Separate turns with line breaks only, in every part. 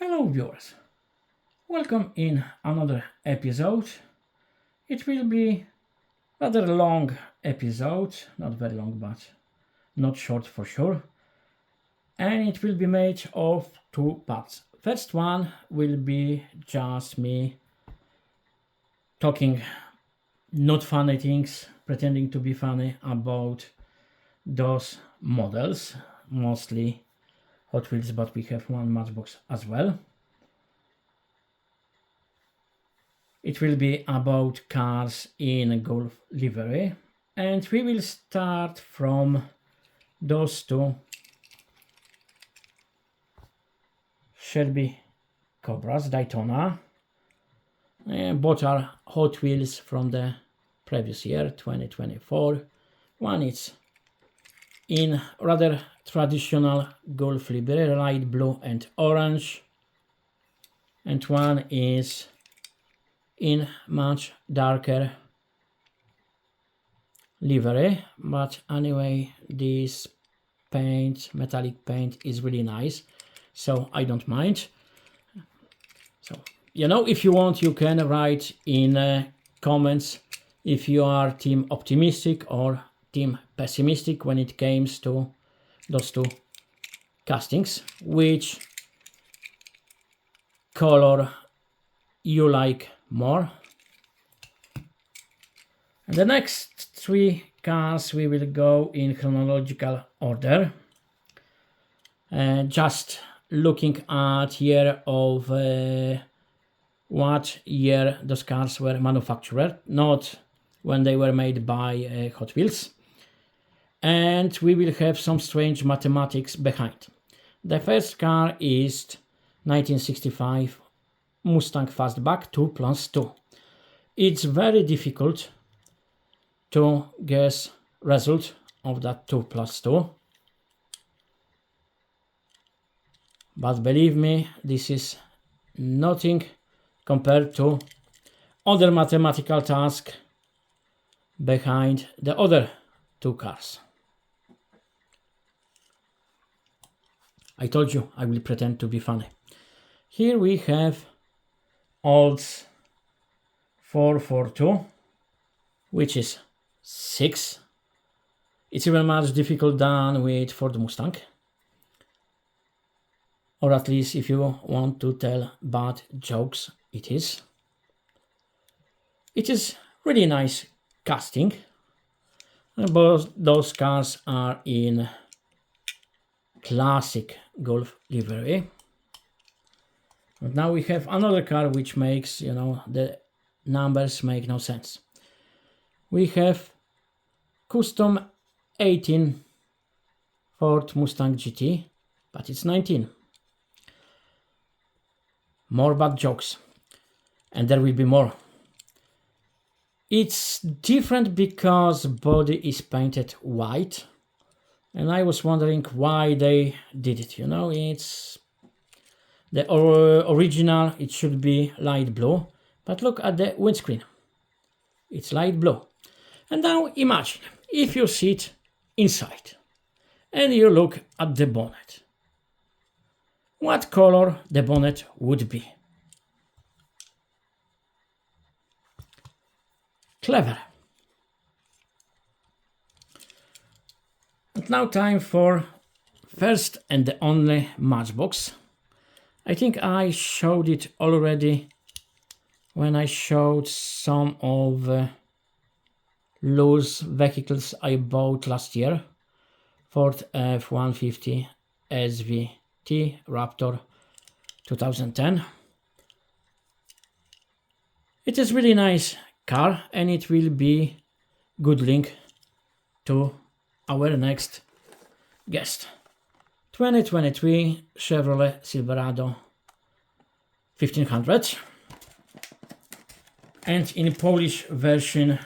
Hello viewers, welcome in another episode. It will be rather long episode, not very long but not short for sure. And it will be made of two parts. First one will be just me talking not funny things, pretending to be funny about those models, mostly Hot Wheels, but we have one Matchbox as well. It will be about cars in Golf livery, and we will start from those two Shelby Cobras Daytona. Both are Hot Wheels from the previous year, 2024. One is in rather traditional Golf livery, light blue and orange, and one is in much darker livery, but anyway this paint, metallic paint, is really nice, so I don't mind. So if you want, you can write in comments if you are team optimistic or team pessimistic when it comes to those two castings, which color you like more. And the next three cars we will go in chronological order, just looking at year of what year those cars were manufactured, not when they were made by Hot Wheels. And we will have some strange mathematics behind. The first car is 1965 Mustang Fastback 2+2. It's very difficult to guess result of that 2+2. But believe me, this is nothing compared to other mathematical task behind the other two cars. I told you I will pretend to be funny. Here we have Olds 442, which is 6. It's even much difficult than with Ford Mustang. Or at least if you want to tell bad jokes, it is. It is really nice casting. Both those cars are in classic Golf livery. And now we have another car which makes, the numbers make no sense. We have custom 18 Ford Mustang GT, but it's 19. More bad jokes, and there will be more. It's different because body is painted white, and I was wondering why they did it. It's the original, it should be light blue, but look at the windscreen, it's light blue. And now imagine if you sit inside and you look at the bonnet, what color the bonnet would be. Clever. And now time for first and the only Matchbox. I think I showed it already when I showed some of loose vehicles I bought last year. Ford F-150 SVT Raptor 2010. It is really nice car, and it will be good link to our next guest. 2023 Chevrolet Silverado 1500. And in Polish version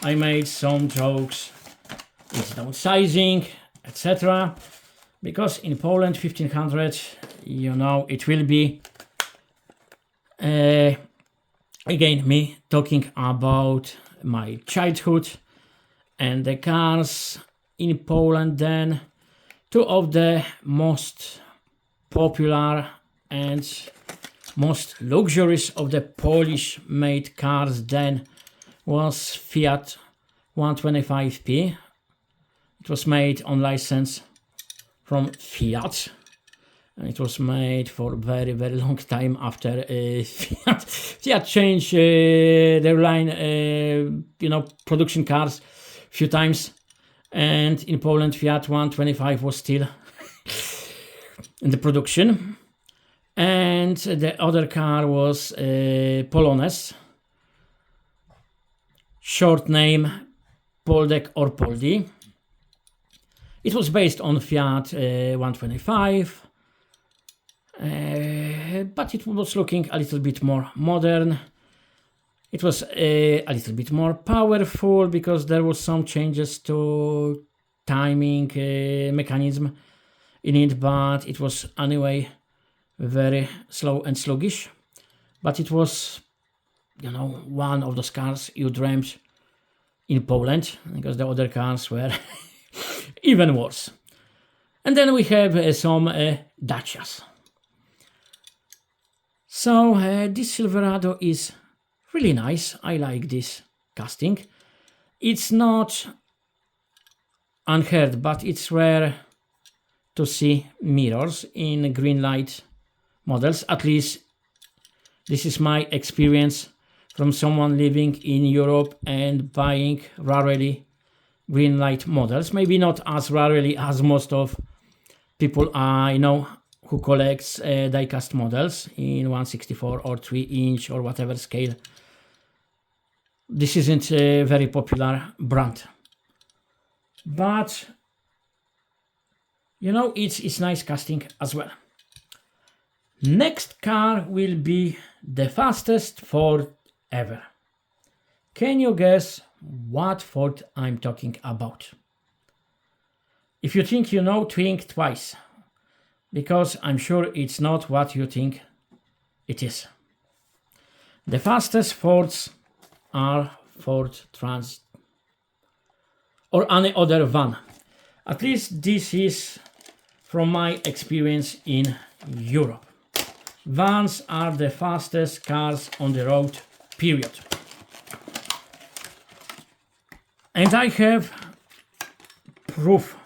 I made some jokes with downsizing, etc. Because in Poland 1500, it will be again me talking about my childhood and the cars in Poland then. Two of the most popular and most luxurious of the Polish-made cars then was Fiat 125p. It was made on license from Fiat, and it was made for a very, very long time after Fiat changed their line, production cars a few times, and in Poland Fiat 125 was still in the production. And the other car was Polonez, short name Poldek or Poldi. It was based on Fiat 125, but it was looking a little bit more modern. It was a little bit more powerful because there was some changes to timing mechanism in it, but it was anyway very slow and sluggish. But it was, one of those cars you dreamt in Poland, because the other cars were even worse. And then we have some Dacias. So this Silverado is really nice. I like this casting. It's not unheard, but it's rare to see mirrors in green light models. At least this is my experience from someone living in Europe and buying rarely green light models. Maybe not as rarely as most of people I know who collects die-cast models in 1/64 or 3-inch or whatever scale. This isn't a very popular brand, but it's nice casting as well. Next car will be the fastest Ford ever. Can you guess what Ford I'm talking about? If you think you know, think twice, because I'm sure it's not what you think it is. The fastest Fords are Ford Transit or any other van. At least this is from my experience in Europe. Vans are the fastest cars on the road, period. And I have proof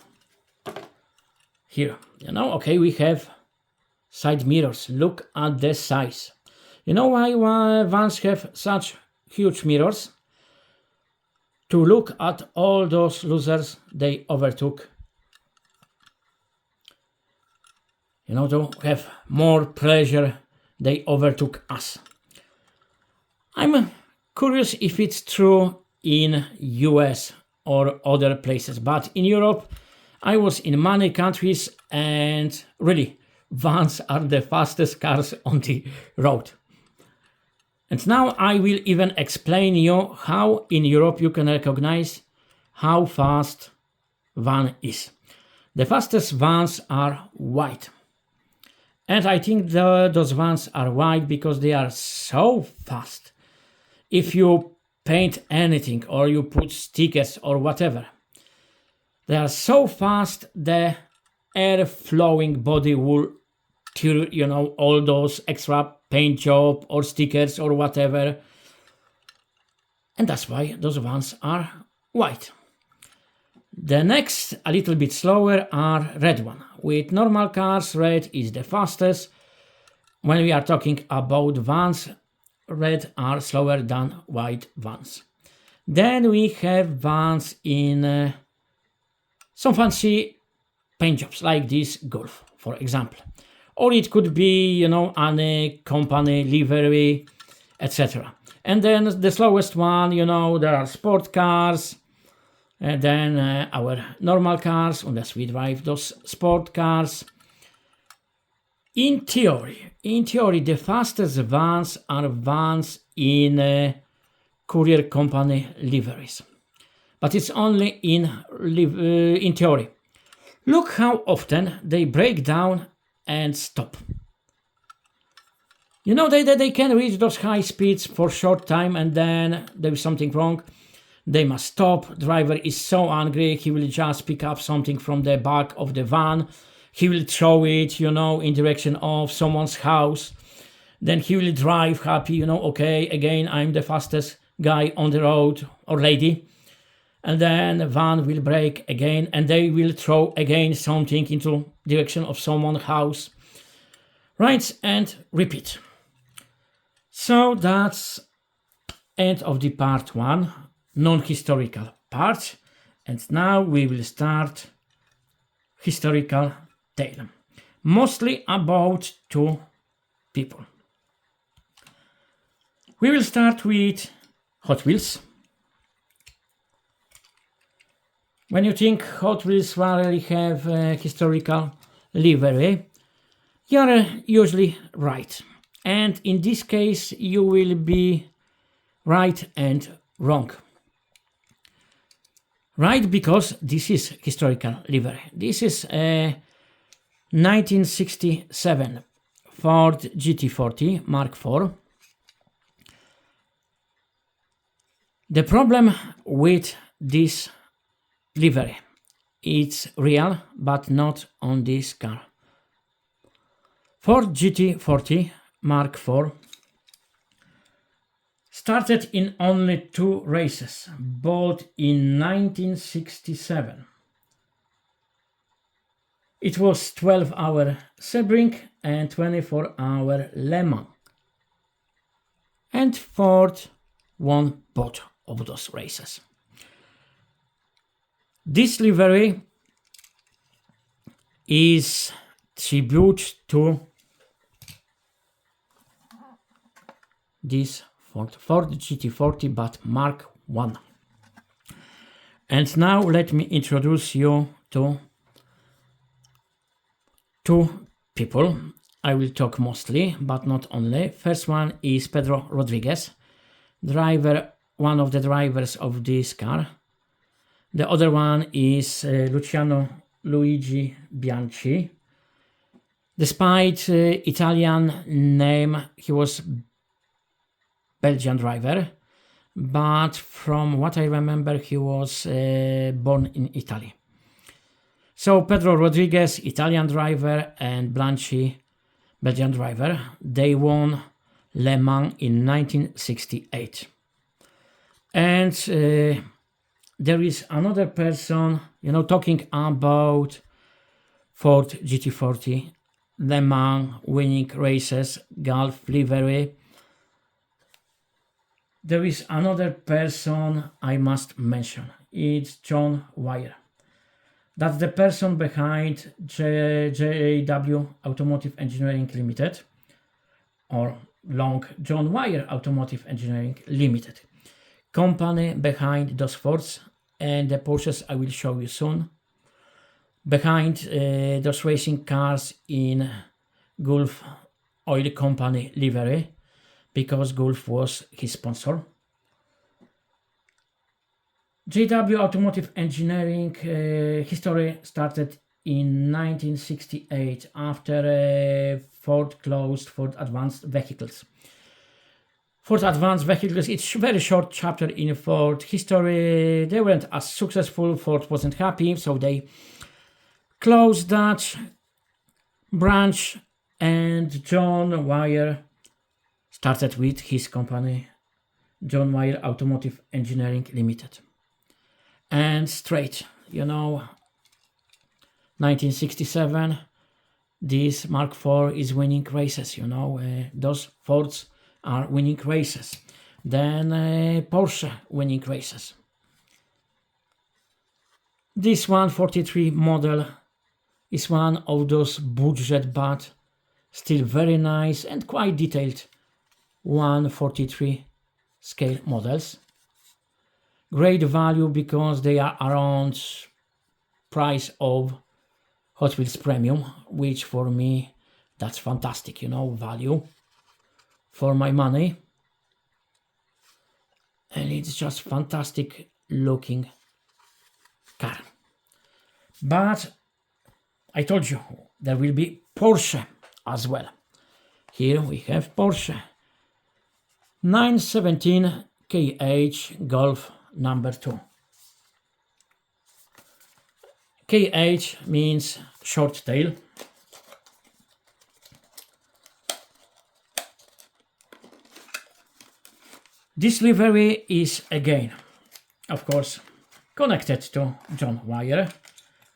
here. Okay, we have side mirrors. Look at the size. You know why vans have such huge mirrors? To look at all those losers they overtook. To have more pleasure they overtook us. I'm curious if it's true in US or other places, but in Europe I was in many countries, and really vans are the fastest cars on the road. And now I will even explain you how in Europe you can recognize how fast van is. The fastest vans are white. And I think those vans are white because they are so fast. If you paint anything or you put stickers or whatever, they are so fast the air flowing body will tear, all those extra paint job or stickers or whatever. And that's why those vans are white. The next, a little bit slower, are red one. With normal cars, red is the fastest. When we are talking about vans, red are slower than white vans. Then we have vans in some fancy paint jobs, like this Golf, for example. Or it could be, any company, livery, etc. And then the slowest one, there are sport cars, and then our normal cars, unless we drive those sport cars. In theory, the fastest vans are vans in courier company liveries. But it's only in theory. Look how often they break down and stop. They can reach those high speeds for short time, and then there is something wrong. They must stop. Driver is so angry, he will just pick up something from the back of the van, he will throw it, you know, in direction of someone's house. Then he will drive happy, you know, okay, again, I'm the fastest guy on the road, or lady. And then the van will brake again, and they will throw again something into direction of someone's house. Right, and repeat. So that's end of the part 1, non-historical part. And now we will start historical tale, mostly about 2 people. We will start with Hot Wheels. When you think Hot Wheels rarely have historical livery, you are usually right. And in this case, you will be right and wrong. Right, because this is historical livery. This is a 1967 Ford GT40 Mark IV. The problem with this livery, it's real, but not on this car. Ford GT40 Mark IV started in only 2 races, both in 1967. It was 12-hour Sebring and 24-hour Le Mans. And Ford won both of those races. This livery is tribute to this Ford GT40, but Mark I. And now let me introduce you to 2 people. I will talk mostly, but not only. First one is Pedro Rodriguez, one of the drivers of this car. The other one is Luigi Bianci. Despite Italian name, he was Belgian driver, but from what I remember, he was born in Italy. So Pedro Rodriguez, Italian driver, and Bianci, Belgian driver, they won Le Mans in 1968. And there is another person, you know, talking about Ford GT40, Le Mans winning races, Gulf livery. There is another person I must mention. It's John Wyer. That's the person behind JAW Automotive Engineering Limited, or long John Wyer Automotive Engineering Limited. Company behind those Fords and the Porsches I will show you soon. Behind those racing cars in Gulf Oil Company livery, because Gulf was his sponsor. JW Automotive Engineering history started in 1968 after Ford closed Ford Advanced Vehicles. Ford Advanced Vehicles, it's a very short chapter in Ford history. They weren't as successful, Ford wasn't happy, so they closed that branch, and John Wyer started with his company, John Wyer Automotive Engineering Limited. And straight, you know, 1967, this Mark IV is winning races, you know, those Fords are winning races. Then Porsche winning races. This 143 model is one of those budget but still very nice and quite detailed 143 scale models. Great value because they are around price of Hot Wheels Premium, which for me, that's fantastic, you know, value for my money. And it's just fantastic looking car. But I told you there will be Porsche as well. Here we have Porsche 917 KH Golf number 2. KH means short tail. This livery is again, of course, connected to John Wyer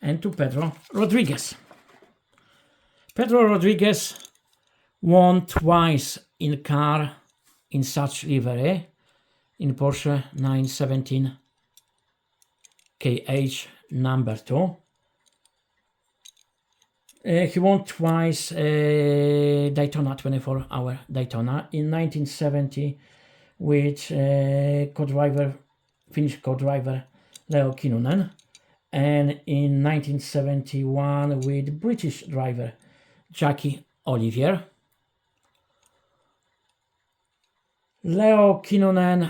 and to Pedro Rodriguez. Pedro Rodriguez won twice in car in such livery, in Porsche 917 KH number 2. He won twice Daytona, 24-hour Daytona, in 1970 with Finnish co-driver Leo Kinnunen, and in 1971 with British driver Jackie Olivier. Leo Kinnunen,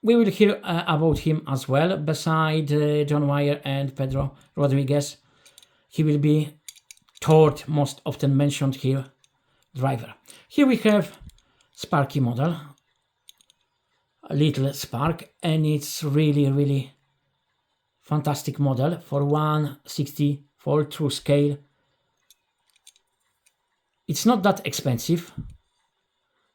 we will hear about him as well. Beside John Wyer and Pedro Rodriguez, he will be third most often mentioned here driver. Here we have Sparky model, a little Spark, and it's really fantastic model for 1/64 true scale. It's not that expensive,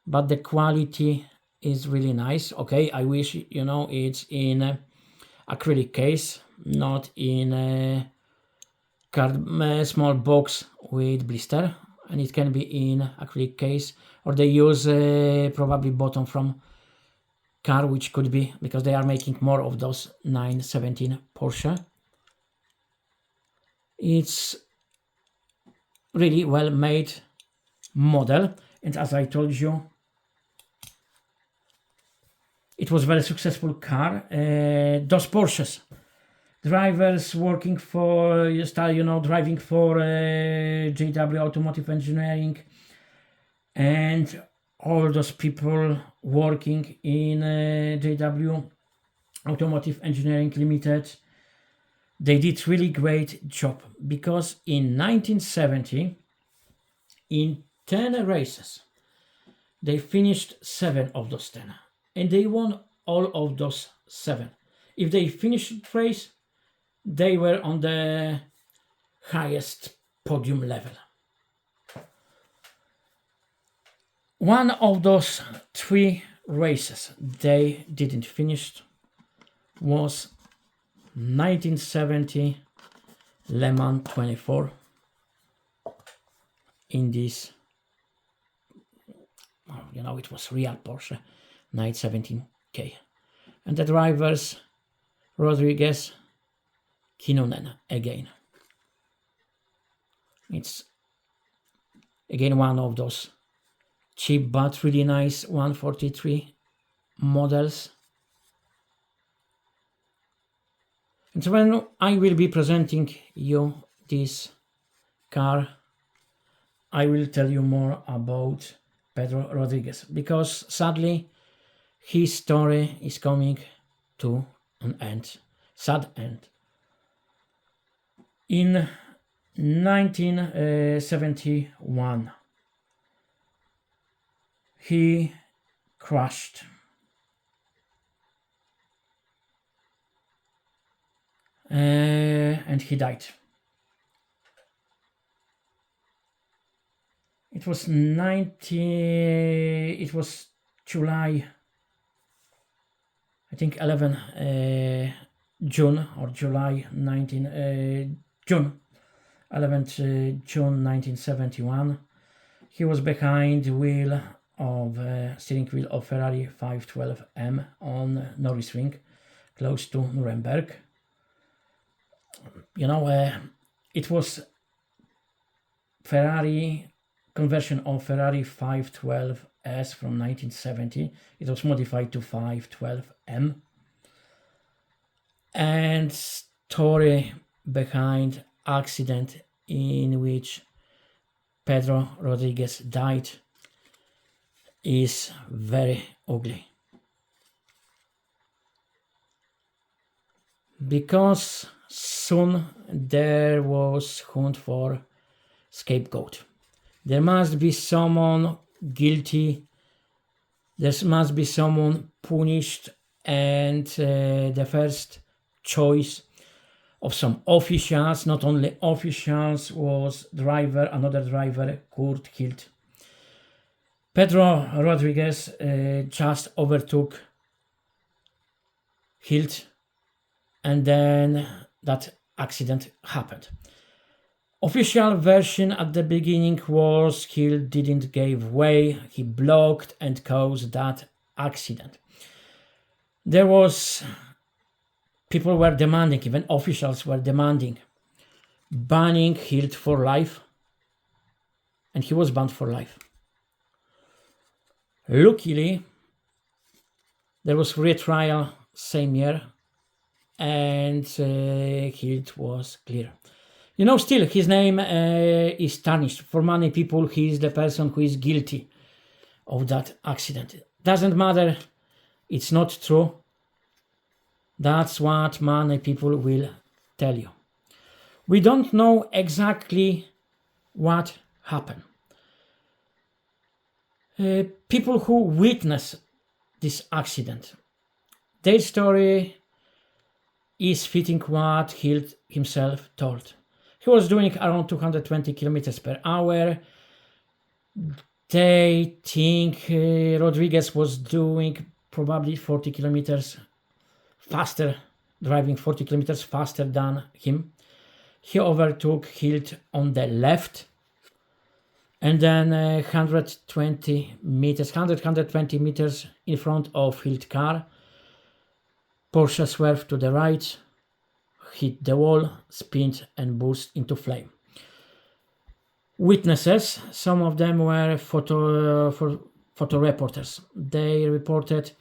but the quality is really nice. Okay, I wish, you know, it's in acrylic case, not in a small box with blister, and it can be in acrylic case, or they use probably bottom from car, which could be because they are making more of those 917 Porsche. It's really well made model, and as I told you, it was very successful car. Those Porsches, drivers working for, driving for JW Automotive Engineering, and all those people working in JW Automotive Engineering Limited, they did really great job, because in 1970, in 10 races, they finished 7 of those 10, and they won all of those 7. If they finished race, they were on the highest podium level. One of those 3 races they didn't finish was 1970 Le Mans 24 in this, it was real Porsche 917K. And the drivers, Rodriguez, Kinnunen again. It's again one of those cheap but really nice 143 models. And when I will be presenting you this car, I will tell you more about Pedro Rodriguez, because sadly his story is coming to an end, sad end. In 1971, he crashed. And he died. It was July, I think 11 June or July 19 June 11th June 1971. He was behind the wheel of steering wheel of Ferrari 512M on Norris Ring, close to Nuremberg. It was Ferrari conversion of Ferrari 512S from 1970. It was modified to 512M. And story behind accident in which Pedro Rodriguez died is very ugly. Because soon there was hunt for scapegoat. There must be someone guilty. There must be someone punished, and the first choice of some officials, not only officials, was another driver, Kurt killed. Pedro Rodriguez just overtook Hilt, and then that accident happened. Official version at the beginning was Hilt didn't give way, he blocked and caused that accident. There was, people were demanding, even officials were demanding, banning Hilt for life, and he was banned for life. Luckily, there was retrial same year, and Hilt was clear. You know, still his name is tarnished. For many people, he is the person who is guilty of that accident. Doesn't matter, it's not true. That's what many people will tell you. We don't know exactly what happened. People who witnessed this accident, their story is fitting what Hilt himself told. He was doing around 220 kilometers per hour. They think Rodriguez was doing probably 40 kilometers faster, driving 40 kilometers faster than him. He overtook Hilt on the left, and then 120 meters in front of Hilt car. Porsche swerved to the right, hit the wall, spinned and burst into flame. Witnesses, some of them were photo reporters. They reported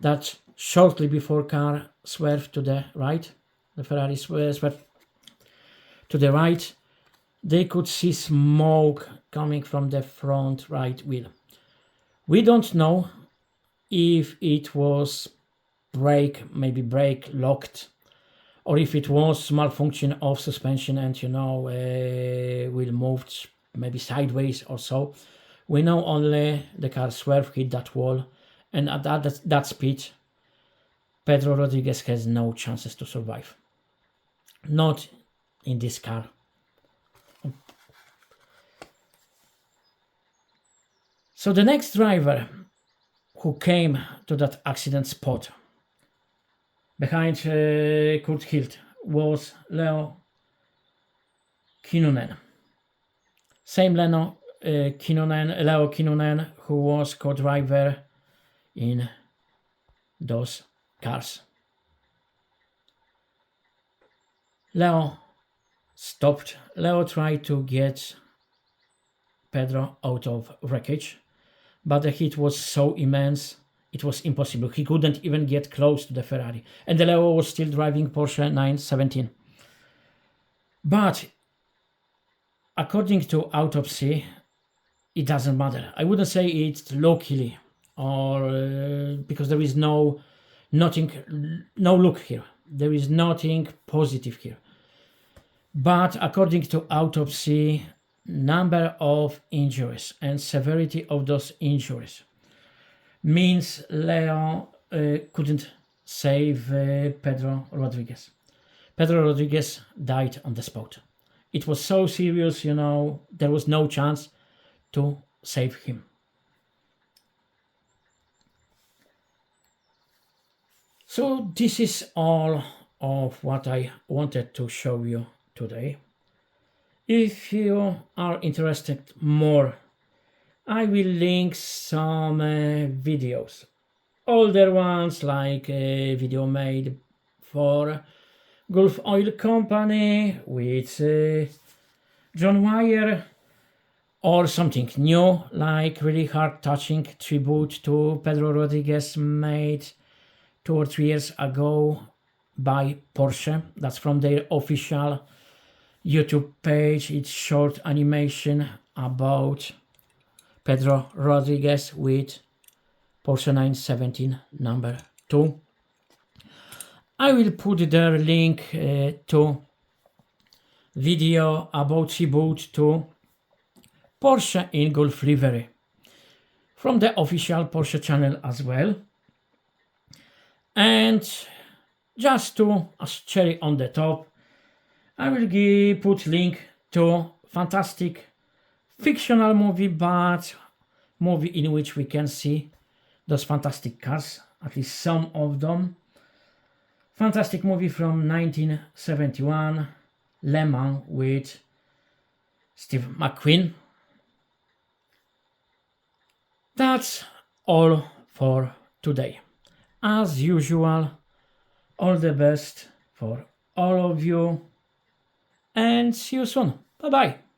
that shortly before car swerved to the right, the Ferrari swerved to the right, they could see smoke coming from the front right wheel. We don't know if it was maybe brake locked, or if it was malfunction of suspension and wheel moved maybe sideways or so. We know only the car swerved, hit that wall, and at that speed Pedro Rodriguez has no chances to survive. Not in this car. So the next driver who came to that accident spot behind Kurt Hilt was Leo Kinnunen. Same Leo Kinnunen, who was co-driver in those cars. Leo stopped. Leo tried to get Pedro out of wreckage, but the heat was so immense, it was impossible. He couldn't even get close to the Ferrari. And Leo was still driving Porsche 917. But according to autopsy, it doesn't matter. I wouldn't say it's luckily, or because there is no look here. There is nothing positive here. But according to autopsy, number of injuries and severity of those injuries means Leo couldn't save Pedro Rodriguez. Pedro Rodriguez died on the spot. It was so serious, there was no chance to save him. So this is all of what I wanted to show you today. If you are interested more, I will link some videos, older ones, like a video made for Gulf Oil Company with John Wyer, or something new, like really heart-touching tribute to Pedro Rodriguez made 2 or 3 years ago by Porsche. That's from their official YouTube page. It's short animation about Pedro Rodriguez with Porsche 917 number 2. I will put their link to video about tribute to Porsche in Gulf livery from the official Porsche channel as well. And just to, as cherry on the top, I will put link to fantastic fictional movie, but movie in which we can see those fantastic cars, at least some of them. Fantastic movie from 1971, Le Mans, with Steve McQueen. That's all for today. As usual, all the best for all of you, and see you soon. Bye bye.